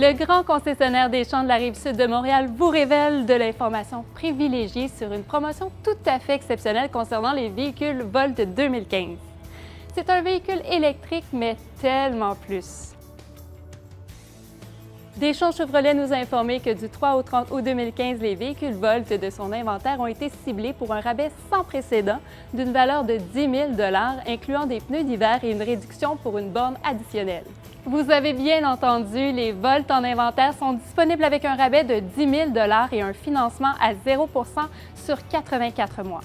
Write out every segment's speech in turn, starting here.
Le grand concessionnaire Deschamps de la Rive-Sud de Montréal vous révèle de l'information privilégiée sur une promotion tout à fait exceptionnelle concernant les véhicules Volt 2015. C'est un véhicule électrique, mais tellement plus. Deschamps Chevrolet nous a informé que du 3 au 30 août 2015, les véhicules Volt de son inventaire ont été ciblés pour un rabais sans précédent d'une valeur de 10 000 $, incluant des pneus d'hiver et une réduction pour une borne additionnelle. Vous avez bien entendu, les Volt en inventaire sont disponibles avec un rabais de 10 000 $ et un financement à 0 % sur 84 mois.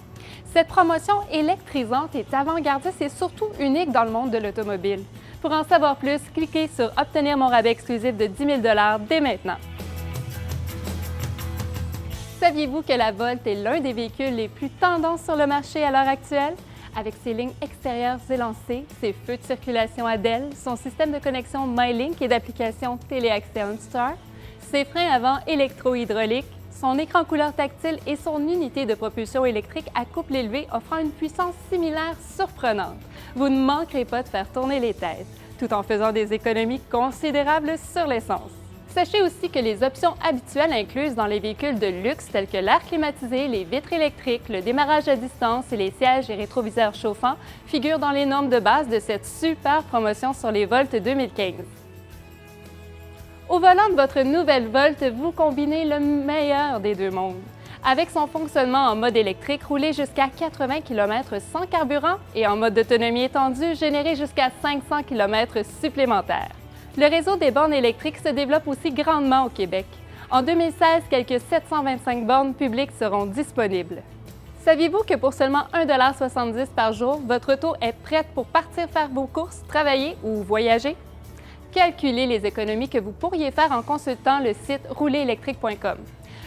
Cette promotion électrisante est avant-gardiste et surtout unique dans le monde de l'automobile. Pour en savoir plus, cliquez sur « Obtenir mon rabais exclusif de 10 000 $ dès maintenant ». Saviez-vous que la Volt est l'un des véhicules les plus tendances sur le marché à l'heure actuelle? Avec ses lignes extérieures élancées, ses feux de circulation ADEL, son système de connexion MyLink et d'application Téléaccès OnStar, ses freins avant électro-hydrauliques, son écran couleur tactile et son unité de propulsion électrique à couple élevé offrant une puissance similaire surprenante. Vous ne manquerez pas de faire tourner les têtes, tout en faisant des économies considérables sur l'essence. Sachez aussi que les options habituelles incluses dans les véhicules de luxe tels que l'air climatisé, les vitres électriques, le démarrage à distance et les sièges et rétroviseurs chauffants figurent dans les normes de base de cette super promotion sur les Volt 2015. Au volant de votre nouvelle Volt, vous combinez le meilleur des deux mondes. Avec son fonctionnement en mode électrique, roulez jusqu'à 80 km sans carburant et en mode d'autonomie étendue, générez jusqu'à 500 km supplémentaires. Le réseau des bornes électriques se développe aussi grandement au Québec. En 2016, quelques 725 bornes publiques seront disponibles. Saviez-vous que pour seulement 1,70 $ par jour, votre auto est prête pour partir faire vos courses, travailler ou voyager? Calculez les économies que vous pourriez faire en consultant le site roulerélectrique.com.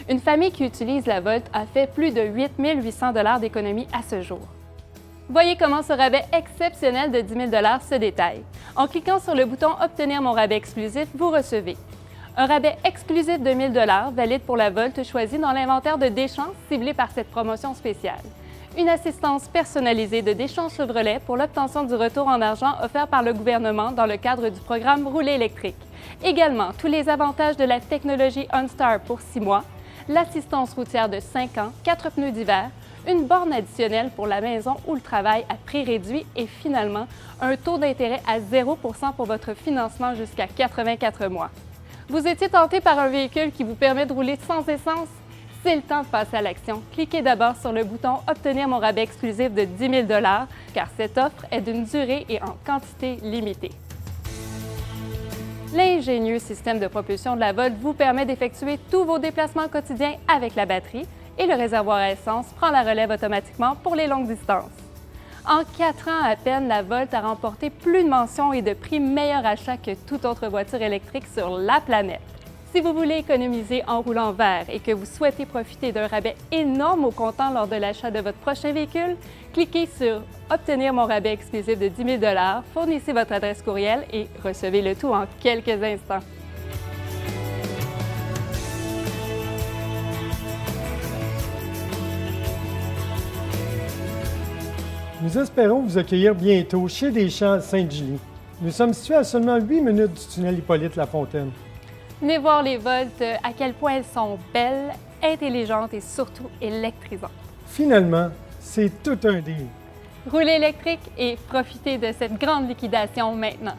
Une famille qui utilise la Volt a fait plus de 8 800 $ d'économies à ce jour. Voyez comment ce rabais exceptionnel de 10 000 $ se détaille. En cliquant sur le bouton « Obtenir mon rabais exclusif », vous recevez un rabais exclusif de 1 000 $ valide pour la Volt choisie dans l'inventaire de Deschamps ciblé par cette promotion spéciale. Une assistance personnalisée de Deschamps Chevrolet pour l'obtention du retour en argent offert par le gouvernement dans le cadre du programme Rouler électrique. Également, tous les avantages de la technologie OnStar pour 6 mois, l'assistance routière de 5 ans, 4 pneus d'hiver, une borne additionnelle pour la maison ou le travail à prix réduit et finalement, un taux d'intérêt à 0 % pour votre financement jusqu'à 84 mois. Vous étiez tenté par un véhicule qui vous permet de rouler sans essence? C'est le temps de passer à l'action. Cliquez d'abord sur le bouton « Obtenir mon rabais exclusif de 10 000 $, car cette offre est d'une durée et en quantité limitée. L'ingénieux système de propulsion de la Volt vous permet d'effectuer tous vos déplacements quotidiens avec la batterie et le réservoir à essence prend la relève automatiquement pour les longues distances. En 4 ans à peine, la Volt a remporté plus de mentions et de prix meilleur achat que toute autre voiture électrique sur la planète. Si vous voulez économiser en roulant vert et que vous souhaitez profiter d'un rabais énorme au comptant lors de l'achat de votre prochain véhicule, cliquez sur « Obtenir mon rabais exclusif de 10 000 $, fournissez votre adresse courriel et recevez le tout en quelques instants. Nous espérons vous accueillir bientôt chez Deschamps à Sainte-Julie. Nous sommes situés à seulement 8 minutes du tunnel Hippolyte-Lafontaine. Venez voir les Volt, à quel point elles sont belles, intelligentes et surtout électrisantes. Finalement, c'est tout un deal. Roulez électrique et profitez de cette grande liquidation maintenant.